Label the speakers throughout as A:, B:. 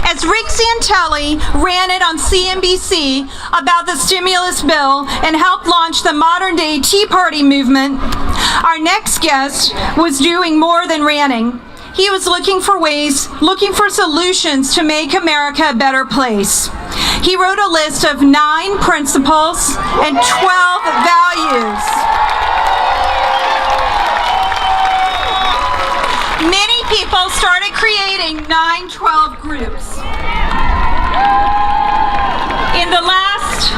A: As Rick Santelli ran it on CNBC about the stimulus bill and helped launch the modern-day Tea Party movement, our next guest was doing more than ranting. He was looking for solutions to make America a better place. He wrote a list of 9 principles and 12 values. Many people started creating 9/12 groups. In the last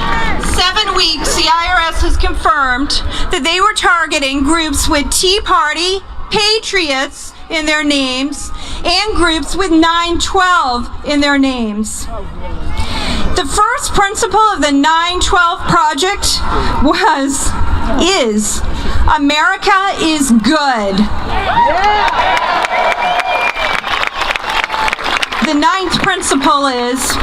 A: 7 weeks, the IRS has confirmed that they were targeting groups with Tea Party, Patriots in their names, and groups with 9/12 in their names. The first principle of the 9/12 project is America is good. The 9th principle is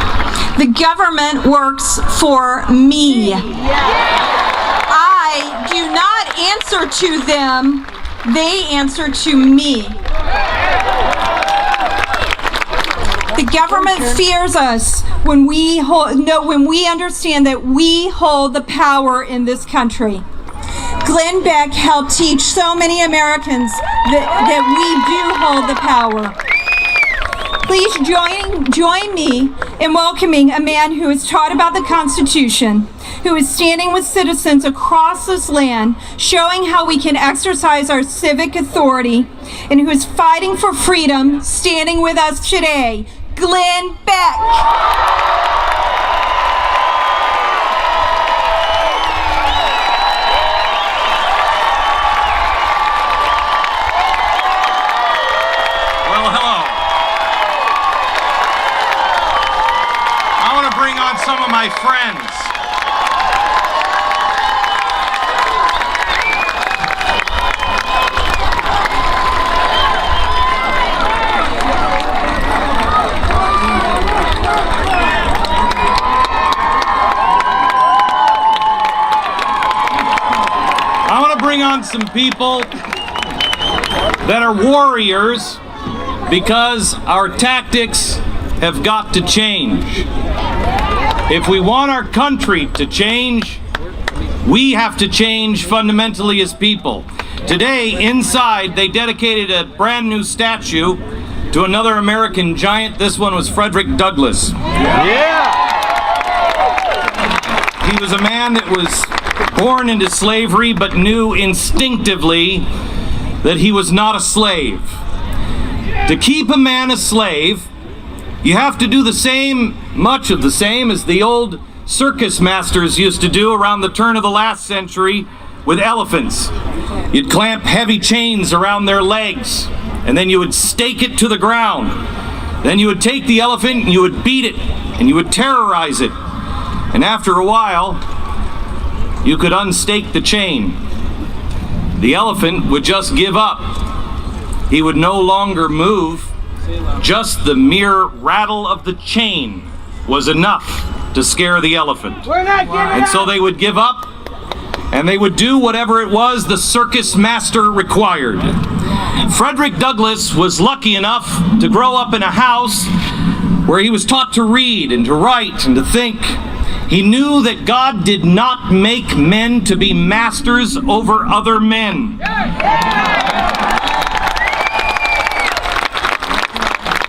A: the government works for me. I do not answer to them, they answer to me. The government fears us when we understand that we hold the power in this country. Glenn Beck helped teach so many Americans that we do hold the power. Please join me in welcoming a man who has taught about the Constitution, who is standing with citizens across this land, showing how we can exercise our civic authority, and who is fighting for freedom, standing with us today, Glenn Beck.
B: Some of my friends. I want to bring on some people that are warriors because our tactics have got to change. If we want our country to change, we have to change fundamentally as people. Today, inside, they dedicated a brand new statue to another American giant. This one was Frederick Douglass. Yeah! He was a man that was born into slavery, but knew instinctively that he was not a slave. To keep a man a slave, you have to do much of the same as the old circus masters used to do around the turn of the last century with elephants. You'd clamp heavy chains around their legs, and then you would stake it to the ground. Then you would take the elephant and you would beat it, and you would terrorize it. And after a while, you could unstake the chain. The elephant would just give up. He would no longer move. Just the mere rattle of the chain was enough to scare the elephant. And so they would give up, and they would do whatever it was the circus master required. Frederick Douglass was lucky enough to grow up in a house where he was taught to read and to write and to think. He knew that God did not make men to be masters over other men.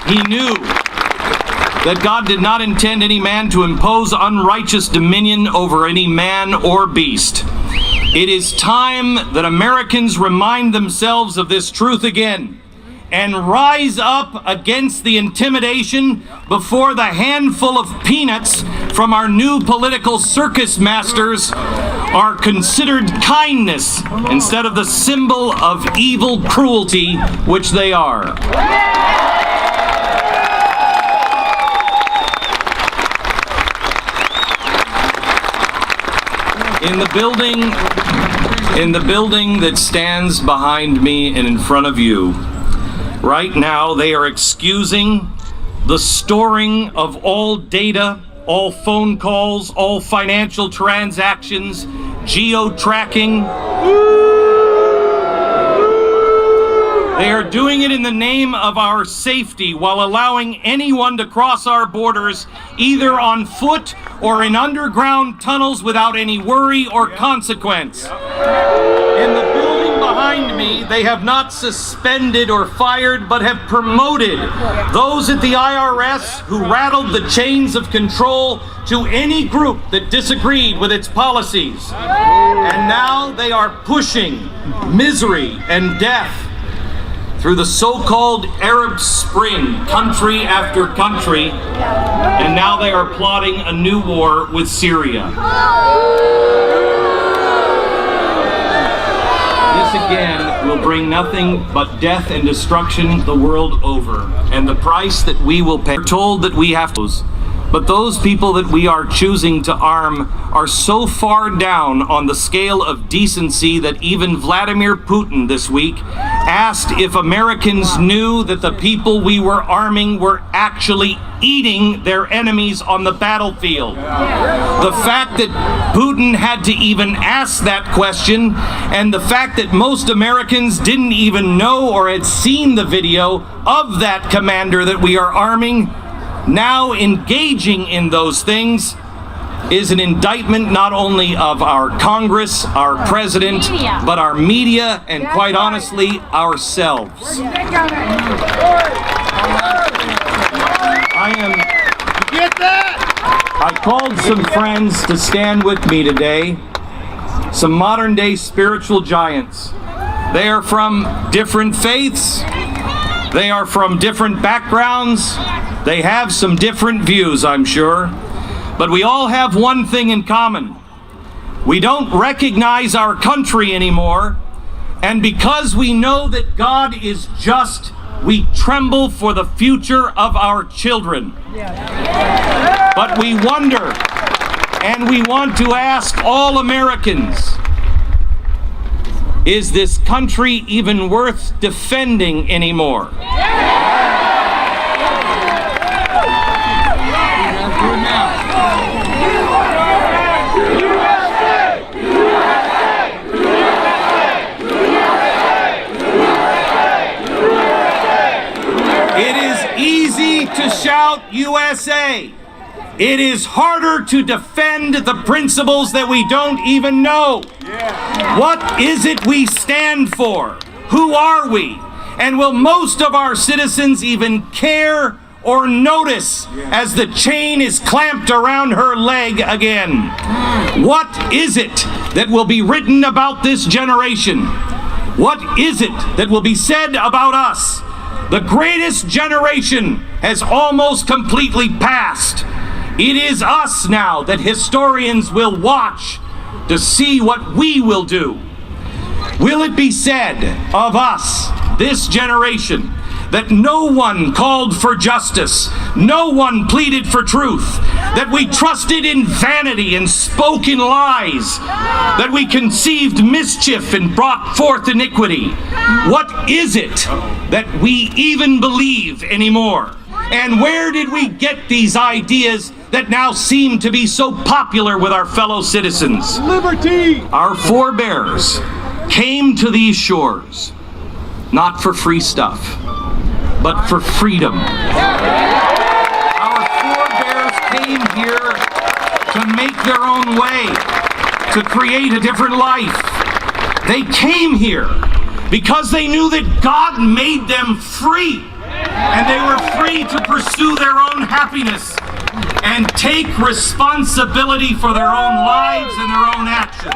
B: He knew that God did not intend any man to impose unrighteous dominion over any man or beast. It is time that Americans remind themselves of this truth again and rise up against the intimidation before the handful of peanuts from our new political circus masters are considered kindness instead of the symbol of evil cruelty which they are. In the building that stands behind me and in front of you, right now they are excusing the storing of all data, all phone calls, all financial transactions, geo-tracking. They are doing it in the name of our safety while allowing anyone to cross our borders either on foot or in underground tunnels without any worry or consequence. In the building behind me, they have not suspended or fired, but have promoted those at the IRS who rattled the chains of control to any group that disagreed with its policies. And now they are pushing misery and death through the so-called Arab Spring, country after country, and now they are plotting a new war with Syria. This again will bring nothing but death and destruction the world over, and the price that we will pay. We're told that we have to. But those people that we are choosing to arm are so far down on the scale of decency that even Vladimir Putin this week asked if Americans knew that the people we were arming were actually eating their enemies on the battlefield. The fact that Putin had to even ask that question, and the fact that most Americans didn't even know or had seen the video of that commander that we are arming, now engaging in those things, is an indictment not only of our Congress, our president, but our media, and quite honestly, ourselves. I called some friends to stand with me today, some modern-day spiritual giants. They are from different faiths, they are from different backgrounds, they have some different views, I'm sure, but we all have one thing in common. We don't recognize our country anymore, and because we know that God is just, we tremble for the future of our children. But we wonder, and we want to ask all Americans, is this country even worth defending anymore? To shout USA. It is harder to defend the principles that we don't even know. What is it we stand for? Who are we? And will most of our citizens even care or notice as the chain is clamped around her leg again? What is it that will be written about this generation? What is it that will be said about us? The greatest generation has almost completely passed. It is us now that historians will watch to see what we will do. Will it be said of us, this generation, that no one called for justice, no one pleaded for truth, that we trusted in vanity and spoke in lies, that we conceived mischief and brought forth iniquity? What is it that we even believe anymore? And where did we get these ideas that now seem to be so popular with our fellow citizens? Liberty! Our forebears came to these shores not for free stuff, but for freedom. Our forebears came here to make their own way, to create a different life. They came here because they knew that God made them free, and they were free to pursue their own happiness and take responsibility for their own lives and their own actions.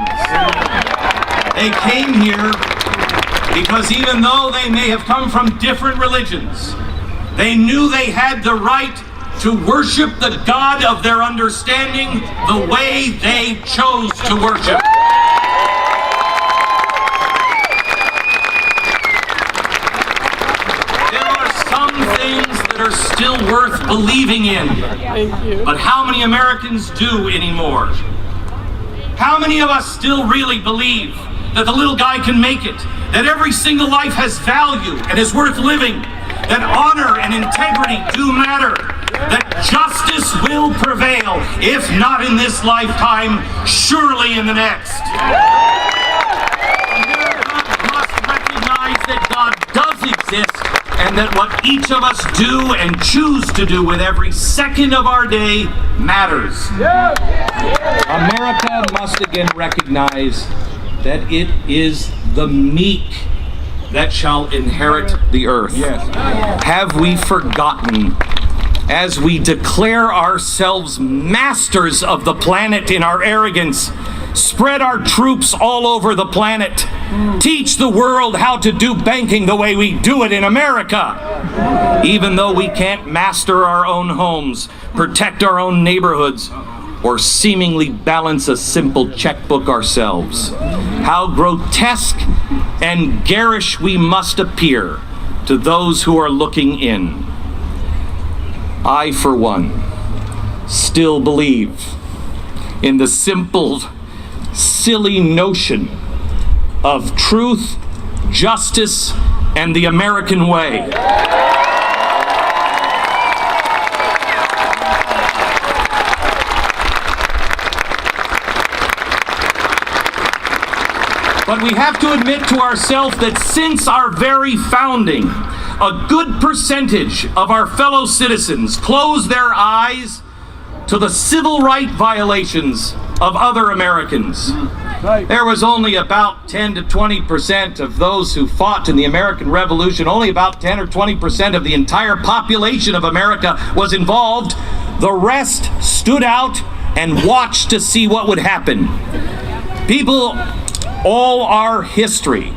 B: They came here because even though they may have come from different religions, they knew they had the right to worship the God of their understanding the way they chose to worship. There are some things that are still worth believing in, but how many Americans do anymore? How many of us still really believe that the little guy can make it, that every single life has value and is worth living, that honor and integrity do matter, that justice will prevail, if not in this lifetime, surely in the next? America must recognize that God does exist. exist, and that what each of us do and choose to do with every second of our day matters. America must again recognize that it is the meek that shall inherit the earth. Have we forgotten, as we declare ourselves masters of the planet in our arrogance, spread our troops all over the planet, teach the world how to do banking the way we do it in America, even though we can't master our own homes, protect our own neighborhoods, or seemingly balance a simple checkbook ourselves. How grotesque and garish we must appear to those who are looking in. I, for one, still believe in the simple, silly notion of truth, justice, and the American way. But we have to admit to ourselves that since our very founding, a good percentage of our fellow citizens closed their eyes to the civil rights violations of other Americans. There was only about 10 to 20% of those who fought in the American Revolution. Only about 10 or 20% of the entire population of America was involved. The rest stood out and watched to see what would happen. People all our history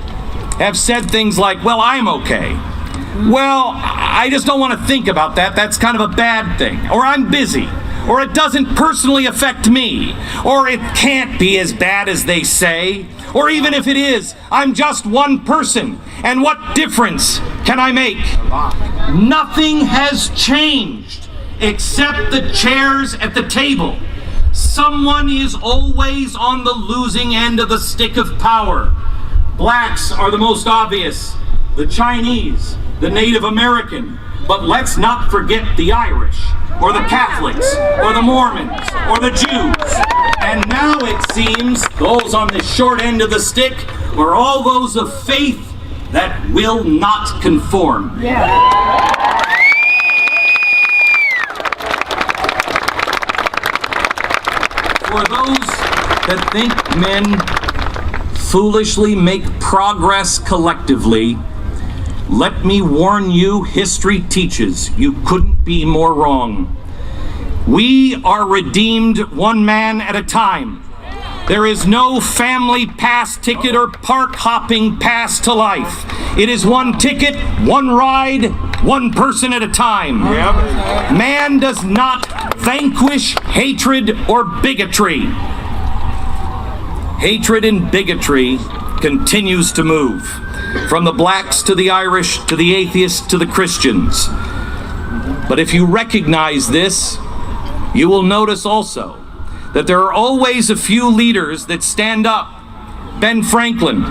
B: have said things like, well, I'm okay. Well, I just don't want to think about that. That's kind of a bad thing. Or I'm busy. Or it doesn't personally affect me. Or it can't be as bad as they say. Or even if it is, I'm just one person. And what difference can I make? Nothing has changed except the chairs at the table. Someone is always on the losing end of the stick of power. Blacks are the most obvious, the Chinese, the Native American, but let's not forget the Irish, or the Catholics, or the Mormons, or the Jews. And now it seems those on the short end of the stick are all those of faith that will not conform. For those that think men foolishly make progress collectively, let me warn you, history teaches you couldn't be more wrong. We are redeemed one man at a time. There is no family pass ticket or park hopping pass to life. It is one ticket, one ride, one person at a time. Man does not vanquish hatred or bigotry. Hatred and bigotry continues to move, from the blacks to the Irish to the atheists to the Christians. But if you recognize this, you will notice also that there are always a few leaders that stand up. Ben Franklin,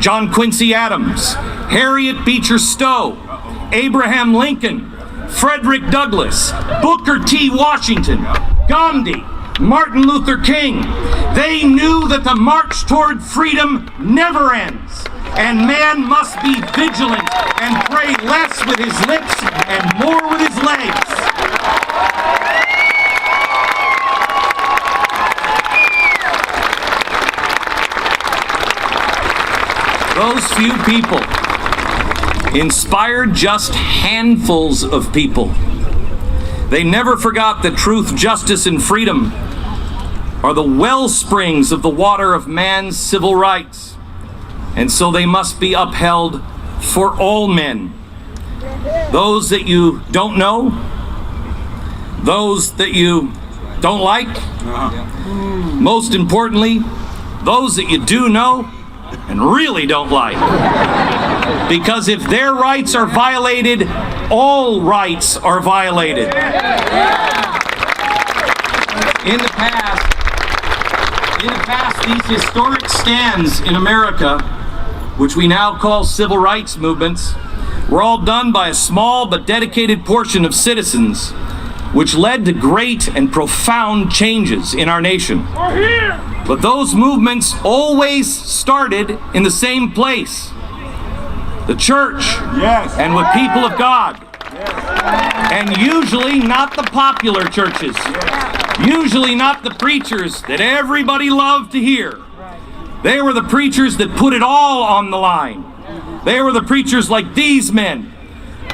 B: John Quincy Adams, Harriet Beecher Stowe, Abraham Lincoln, Frederick Douglass, Booker T. Washington, Gandhi, Martin Luther King. They knew that the march toward freedom never ends, and man must be vigilant and pray less with his lips and more with his legs. Those few people inspired just handfuls of people. They never forgot that truth, justice, and freedom are the well springs of the water of man's civil rights, and so they must be upheld for all men. Those that you don't know, those that you don't like, most importantly, those that you do know and really don't like. Because if their rights are violated, all rights are violated. In the past, these historic stands in America, which we now call civil rights movements, were all done by a small but dedicated portion of citizens, which led to great and profound changes in our nation. But those movements always started in the same place, the church,
C: Yes.
B: and with people of God. And usually not the popular churches. Usually not the preachers that everybody loved to hear. They were the preachers that put it all on the line. They were the preachers like these men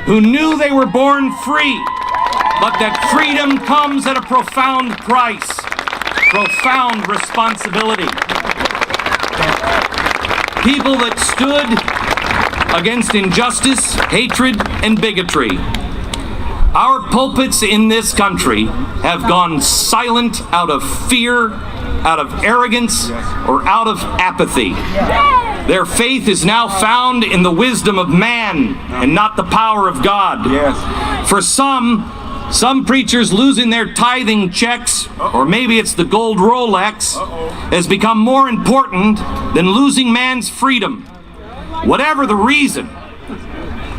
B: who knew they were born free, but that freedom comes at a profound price, profound responsibility. People that stood against injustice, hatred, and bigotry. Our pulpits in this country have gone silent out of fear, out of arrogance, or out of apathy. Their faith is now found in the wisdom of man and not the power of God.
C: Yes.
B: For some preachers losing their tithing checks, or maybe it's the gold Rolex, has become more important than losing man's freedom. Whatever the reason,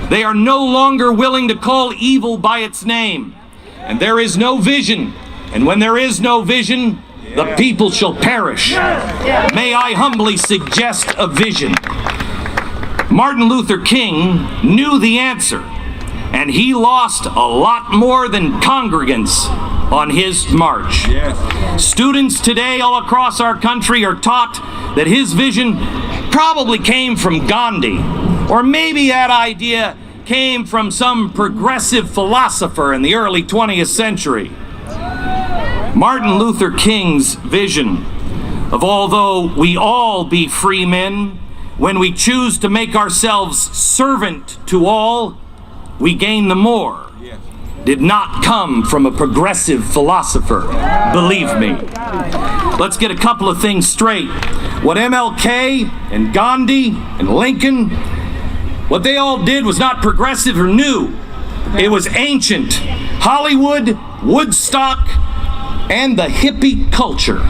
B: they are no longer willing to call evil by its name. And there is no vision. And when there is no vision, the people shall perish. May I humbly suggest a vision. Martin Luther King knew the answer, and he lost a lot more than congregants on his march.
C: Yes.
B: Students today all across our country are taught that his vision probably came from Gandhi, or maybe that idea came from some progressive philosopher in the early 20th century. Martin Luther King's vision of although we all be free men, when we choose to make ourselves servant to all, we gain the more, did not come from a progressive philosopher, believe me. Let's get a couple of things straight. What MLK and Gandhi and Lincoln, what they all did was not progressive or new. It was ancient. Hollywood, Woodstock, and the hippie culture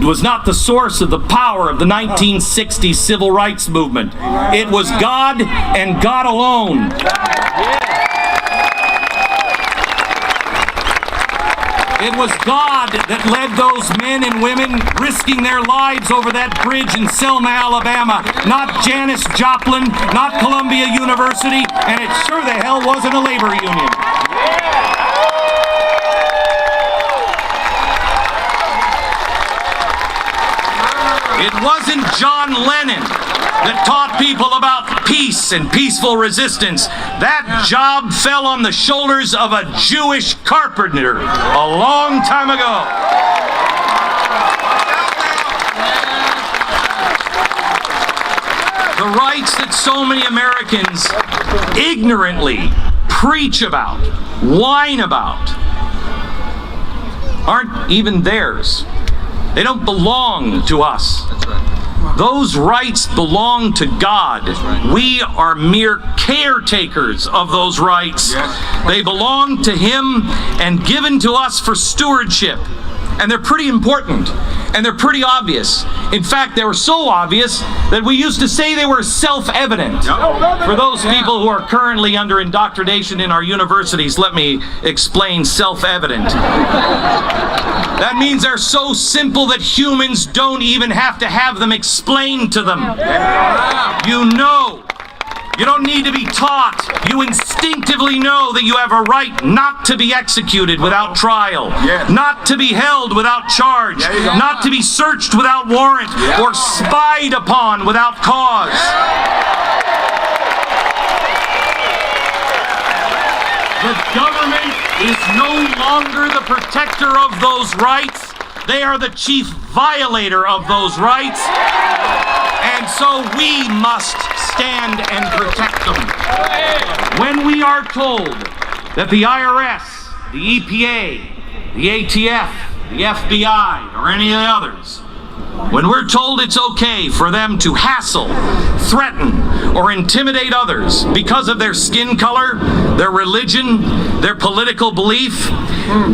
B: was not the source of the power of the 1960s civil rights movement. It was God and God alone. It was God that led those men and women risking their lives over that bridge in Selma, Alabama. Not Janis Joplin, not Columbia University, and it sure the hell wasn't a labor union. It wasn't John Lennon that taught people about peace and peaceful resistance. That job fell on the shoulders of a Jewish carpenter a long time ago. The rights that so many Americans ignorantly preach about, whine about, aren't even theirs. They don't belong to us. Those rights belong to God. We are mere caretakers of those rights. They belong to Him and given to us for stewardship. And they're pretty important. And they're pretty obvious. In fact, they were so obvious that we used to say they were self-evident. For those people who are currently under indoctrination in our universities, let me explain self-evident. That means they're so simple that humans don't even have to have them explained to them. You know. You don't need to be taught. You instinctively know that you have a right not to be executed without trial, not to be held without charge, not to be searched without warrant, or spied upon without cause. The government is no longer the protector of those rights. They are the chief violator of those rights. And so we must stand and protect them. When we are told that the IRS, the EPA, the ATF, the FBI, or any of the others, when we're told it's okay for them to hassle, threaten, or intimidate others because of their skin color, their religion, their political belief,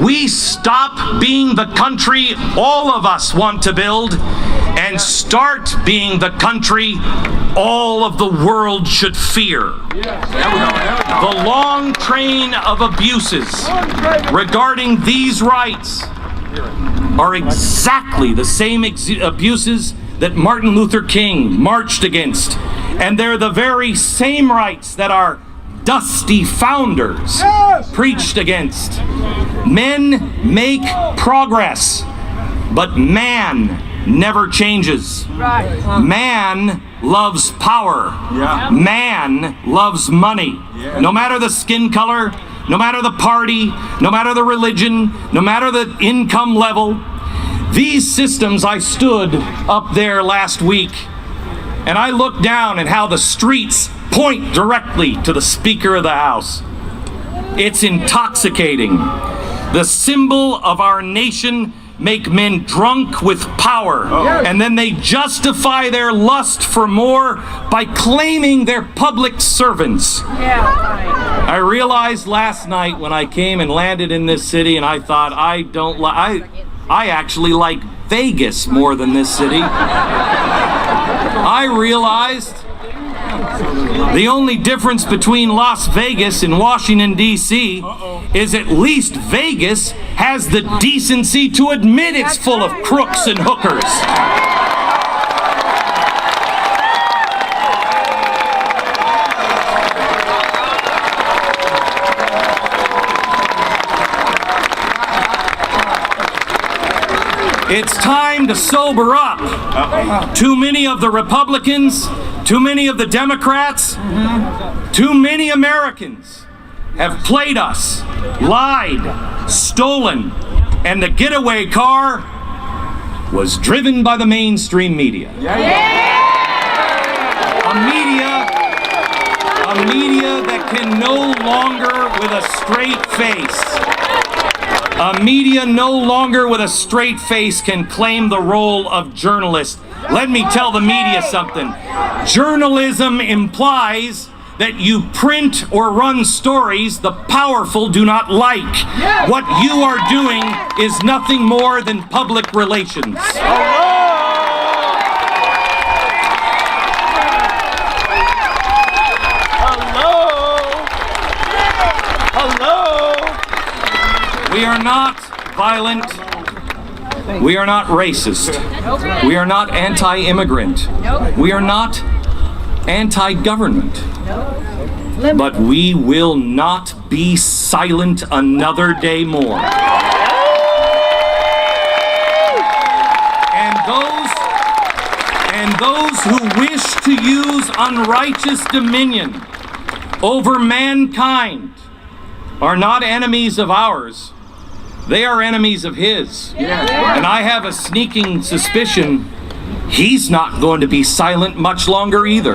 B: we stop being the country all of us want to build and start being the country all of the world should fear. The long train of abuses regarding these rights are exactly the same abuses that Martin Luther King marched against And they're the very same rights that our dusty founders preached against. Men make progress, but man never changes. Man loves power. Man loves money. No matter the skin color, no matter the party, no matter the religion, no matter the income level. These systems, I stood up there last week and I looked down at how the streets point directly to the Speaker of the House. It's intoxicating. The symbol of our nation make men drunk with power, and then they justify their lust for more by claiming they're public servants. I realized last night when I came and landed in this city, and I thought, I actually like Vegas more than this city. I realized the only difference between Las Vegas and Washington, D.C. is at least Vegas has the decency to admit it's full of crooks and hookers. It's time to sober up. Too many of the Republicans, too many of the Democrats, too many Americans have played us, lied, stolen, and the getaway car was driven by the mainstream media. A media that can no longer with a straight face. A media no longer with a straight face can claim the role of journalist. Let me tell the media something. Journalism implies that you print or run stories the powerful do not like. What you are doing is nothing more than public relations. We are not violent. We are not racist. We are not anti-immigrant. We are not anti-government. But we will not be silent another day more. And those who wish to use unrighteous dominion over mankind are not enemies of ours. They are enemies of his. And I have a sneaking suspicion he's not going to be silent much longer either.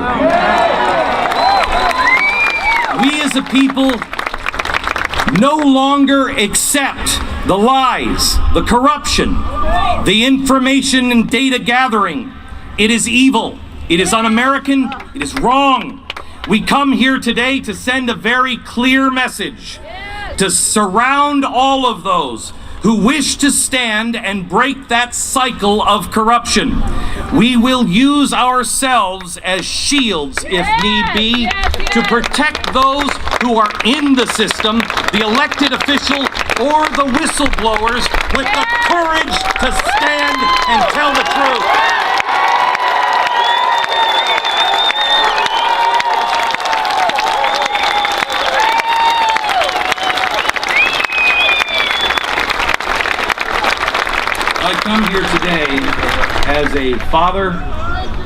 B: We as a people no longer accept the lies, the corruption, the information and data gathering. It is evil. It is un-American. It is wrong. We come here today to send a very clear message, to surround all of those who wish to stand and break that cycle of corruption. We will use ourselves as shields, if need be, to protect those who are in the system, the elected official or the whistleblowers, with the courage to stand and tell the truth. I come here today as a father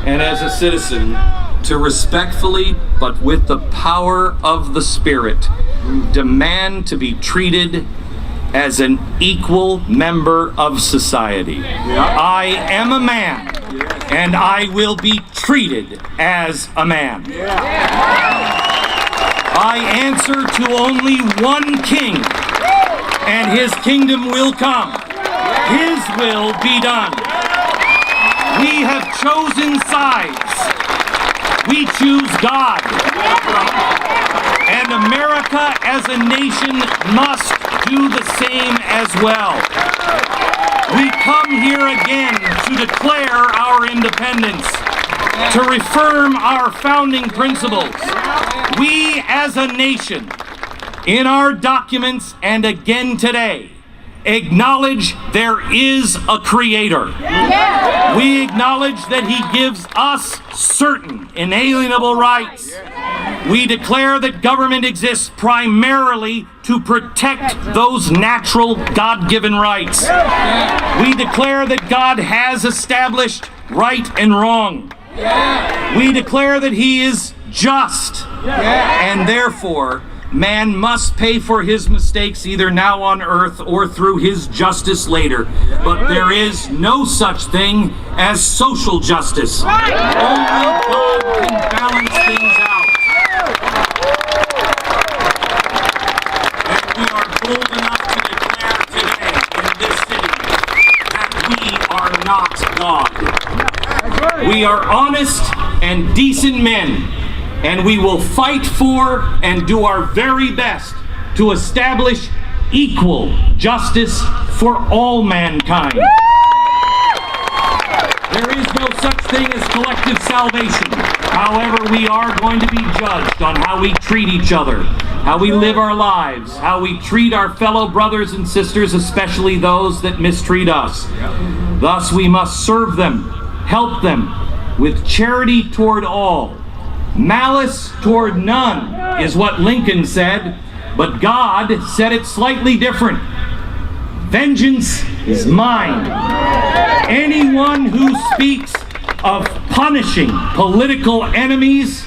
B: and as a citizen to respectfully, but with the power of the Spirit, demand to be treated as an equal member of society. I am a man, and I will be treated as a man. I answer to only one king, and his kingdom will come. His will be done. We have chosen sides. We choose God. And America as a nation must do the same as well. We come here again to declare our independence, to reaffirm our founding principles. We as a nation, in our documents and again today, acknowledge there is a creator.
C: Yeah.
B: We acknowledge that he gives us certain inalienable rights. We declare that government exists primarily to protect those natural God-given rights. We declare that God has established right and wrong. We declare that he is just, and therefore man must pay for his mistakes either now on earth or through his justice later. But there is no such thing as social justice. Only God can balance things out. And we are bold enough to declare today in this city that we are not God. We are honest and decent men, and we will fight for and do our very best to establish equal justice for all mankind. There is no such thing as collective salvation. However, we are going to be judged on how we treat each other, how we live our lives, how we treat our fellow brothers and sisters, especially those that mistreat us. Thus, we must serve them, help them with charity toward all. Malice toward none is what Lincoln said, but God said it slightly different. Vengeance is mine. Anyone who speaks of punishing political enemies,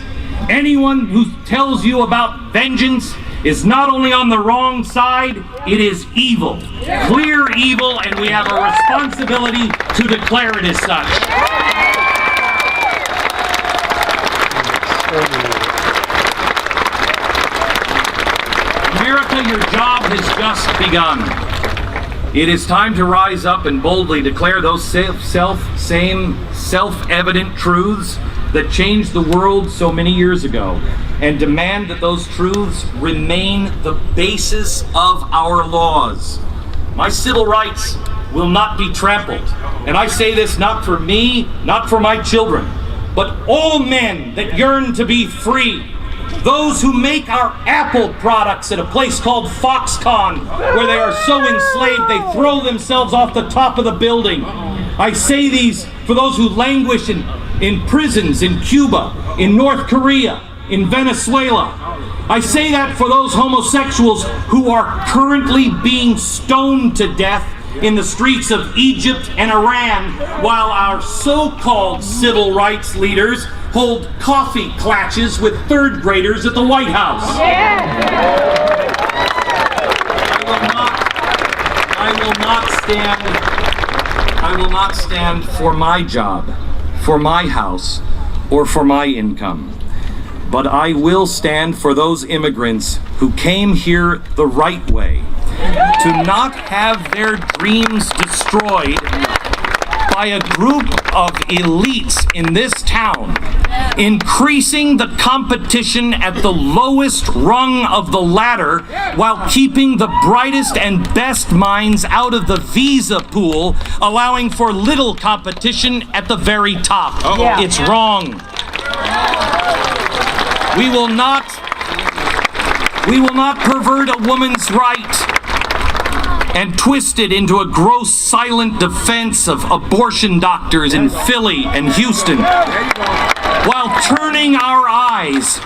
B: anyone who tells you about vengeance is not only on the wrong side, it is evil. Clear evil, and we have a responsibility to declare it as such. America, your job has just begun. It is time to rise up and boldly declare those self-evident truths that changed the world so many years ago, and demand that those truths remain the basis of our laws. My civil rights will not be trampled, and I say this not for me, not for my children, but all men that yearn to be free. Those who make our Apple products at a place called Foxconn, where they are so enslaved they throw themselves off the top of the building. I say these for those who languish in prisons in Cuba, in North Korea, in Venezuela. I say that for those homosexuals who are currently being stoned to death in the streets of Egypt and Iran, while our so-called civil rights leaders hold coffee clatches with third graders at the White House. I will not stand for my job, for my house, or for my income. But I will stand for those immigrants who came here the right way, to not have their dreams destroyed by a group of elites in this town, increasing the competition at the lowest rung of the ladder while keeping the brightest and best minds out of the visa pool, allowing for little competition at the very top. It's wrong. We will not pervert a woman's right and twist it into a gross, silent defense of abortion doctors in Philly and Houston, while turning our eyes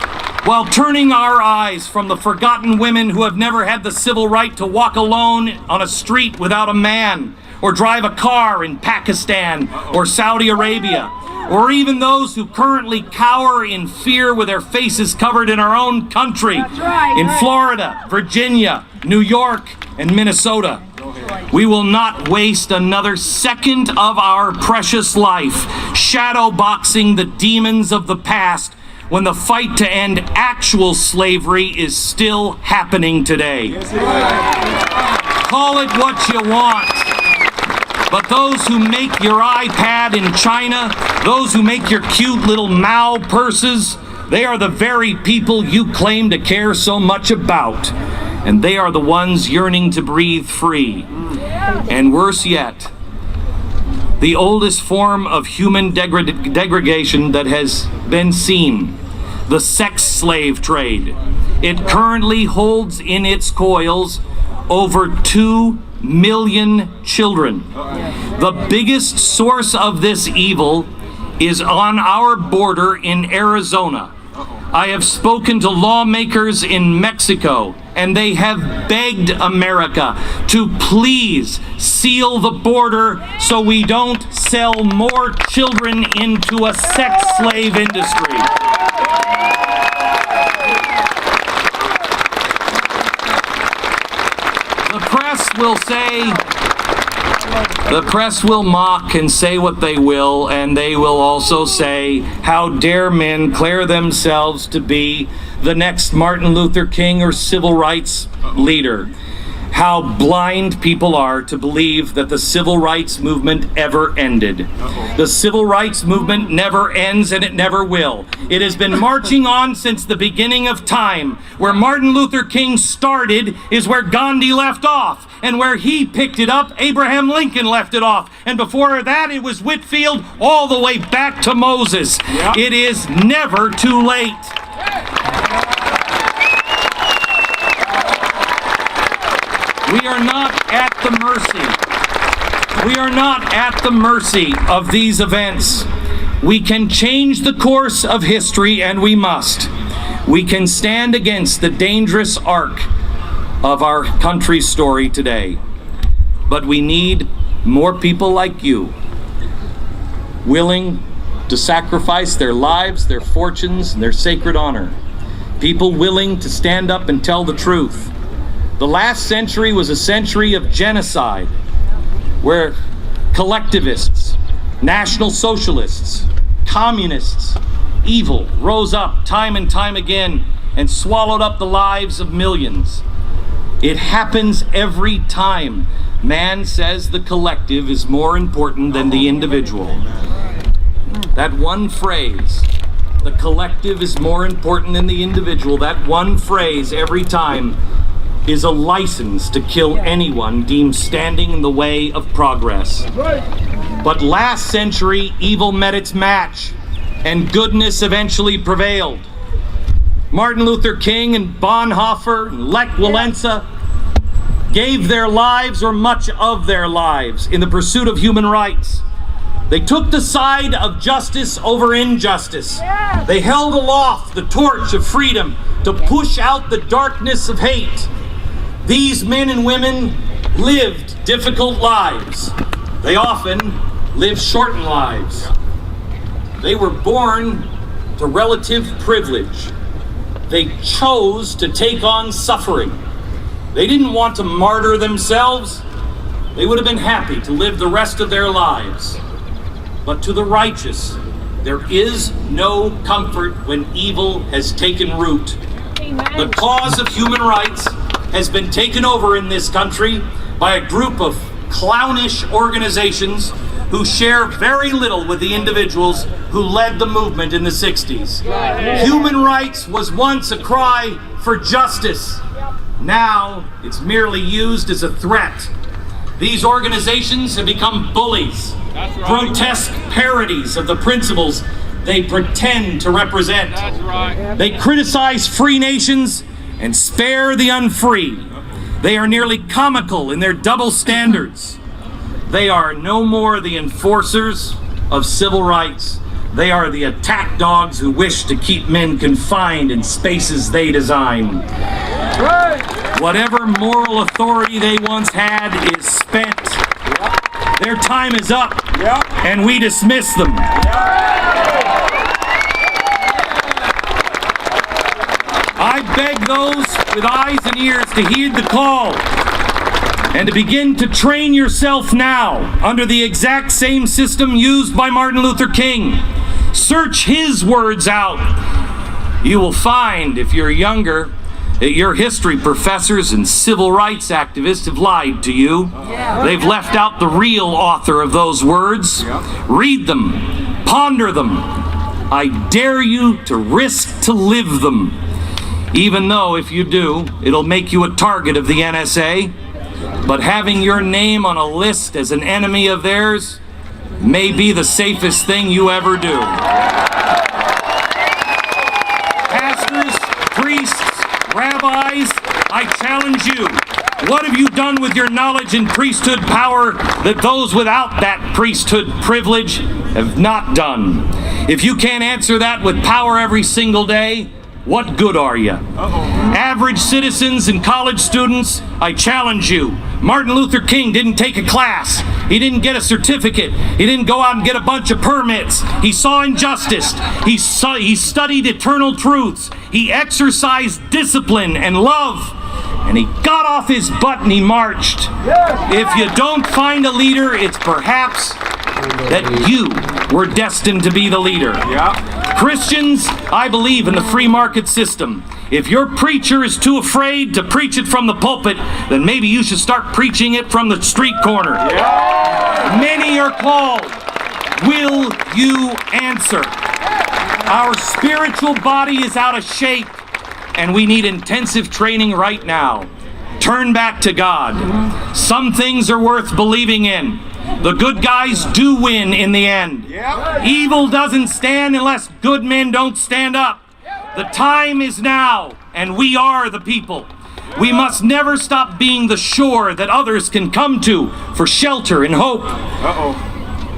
B: from the forgotten women who have never had the civil right to walk alone on a street without a man, or drive a car in Pakistan or Saudi Arabia, or even those who currently cower in fear with their faces covered in our own country, in Florida, Virginia, New York, and Minnesota. We will not waste another second of our precious life shadowboxing the demons of the past when the fight to end actual slavery is still happening today. Call it what you want, but those who make your iPad in China, those who make your cute little Mao purses, they are the very people you claim to care so much about. And they are the ones yearning to breathe free. And worse yet, the oldest form of human degradation that has been seen, the sex slave trade. It currently holds in its coils over 2 million children. The biggest source of this evil is on our border in Arizona. I have spoken to lawmakers in Mexico, and they have begged America to please seal the border so we don't sell more children into a sex slave industry. The press will mock and say what they will, and they will also say, how dare men declare themselves to be the next Martin Luther King or civil rights leader. How blind people are to believe that the civil rights movement ever ended. The civil rights movement never ends, and it never will. It has been marching on since the beginning of time. Where Martin Luther King started is where Gandhi left off, and where he picked it up, Abraham Lincoln left it off, and before that it was Whitfield all the way back to Moses. Yep. It is never too late. We are not at the mercy. We are not at the mercy of these events. We can change the course of history, and we must. We can stand against the dangerous arc of our country's story today. But we need more people like you, willing to sacrifice their lives, their fortunes, and their sacred honor. People willing to stand up and tell the truth. The last century was a century of genocide, where collectivists, National Socialists, communists, evil rose up time and time again and swallowed up the lives of millions. It happens every time. Man says the collective is more important than the individual. That one phrase, the collective is more important than the individual, that one phrase every time is a license to kill anyone deemed standing in the way of progress. But last century, evil met its match, and goodness eventually prevailed. Martin Luther King and Bonhoeffer and Lech Walesa gave their lives, or much of their lives, in the pursuit of human rights. They took the side of justice over injustice. They held aloft the torch of freedom to push out the darkness of hate. These men and women lived difficult lives. They often lived shortened lives. They were born to relative privilege. They chose to take on suffering. They didn't want to martyr themselves. They would have been happy to live the rest of their lives. But to the righteous, there is no comfort when evil has taken root. Amen. The cause of human rights has been taken over in this country by a group of clownish organizations who share very little with the individuals who led the movement in the 60s. Human rights was once a cry for justice. Now it's merely used as a threat. These organizations have become bullies, grotesque parodies of the principles they pretend to represent. They criticize free nations and spare the unfree. They are nearly comical in their double standards. They are no more the enforcers of civil rights. They are the attack dogs who wish to keep men confined in spaces they design. Whatever moral authority they once had is spent. Their time is up, and we dismiss them. I beg those with eyes and ears to heed the call and to begin to train yourself now under the exact same system used by Martin Luther King. Search his words out. You will find, if you're younger, that your history professors and civil rights activists have lied to you. They've left out the real author of those words. Read them, ponder them. I dare you to risk to live them. Even though, if you do, it'll make you a target of the NSA. But having your name on a list as an enemy of theirs may be the safest thing you ever do. Pastors, priests, rabbis, I challenge you What have you done with your knowledge and priesthood power that those without that priesthood privilege have not done? If you can't answer that with power every single day, what good are you? Average citizens and college students, I challenge you. Martin Luther King didn't take a class. He didn't get a certificate. He didn't go out and get a bunch of permits. He saw injustice. He studied eternal truths. He exercised discipline and love. And he got off his butt and he marched. If you don't find a leader, it's perhaps that you were destined to be the leader. Christians, I believe in the free market system. If your preacher is too afraid to preach it from the pulpit, then maybe you should start preaching it from the street corner. Many are called. Will you answer? Our spiritual body is out of shape, and we need intensive training right now. Turn back to God. Some things are worth believing in. The good guys do win in the end. Evil doesn't stand unless good men don't stand up. The time is now, and we are the people. We must never stop being the shore that others can come to for shelter and hope.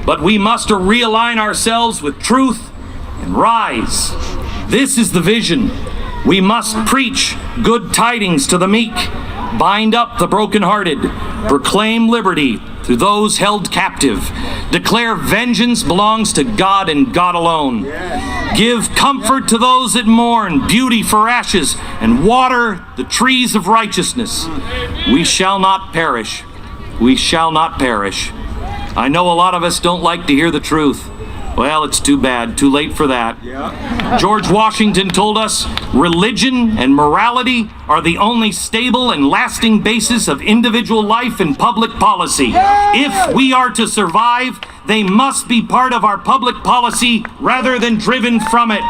B: But we must realign ourselves with truth and rise. This is the vision. We must preach good tidings to the meek, bind up the brokenhearted, proclaim liberty to those held captive, declare vengeance belongs to God and God alone, give comfort to those that mourn, beauty for ashes, and water the trees of righteousness. We shall not perish. We shall not perish. I know a lot of us don't like to hear the truth. Well, it's too bad. Too late for that. George Washington told us religion and morality are the only stable and lasting basis of individual life and public policy. If we are to survive, they must be part of our public policy rather than driven from it.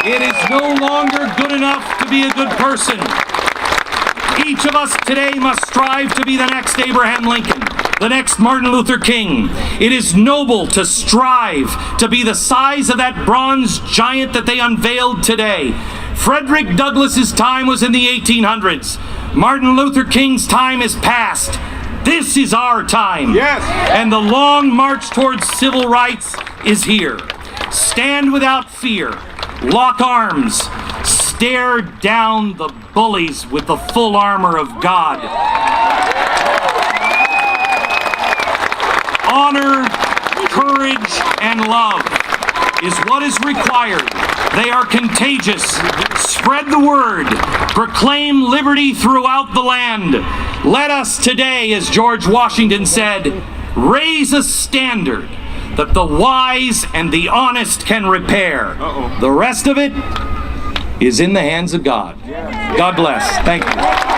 B: It is no longer good enough to be a good person. Each of us today must strive to be the next Abraham Lincoln, the next Martin Luther King. It is noble to strive to be the size of that bronze giant that they unveiled today. Frederick Douglass's time was in the 1800s. Martin Luther King's time is past. This is our time. And the long march towards civil rights is here. Stand without fear. Lock arms. Stare down the bullies with the full armor of God. Honor, courage, and love is what is required. They are contagious. Spread the word. Proclaim liberty throughout the land. Let us today, as George Washington said, raise a standard that the wise and the honest can repair. The rest of it is in the hands of God. God bless. Thank you.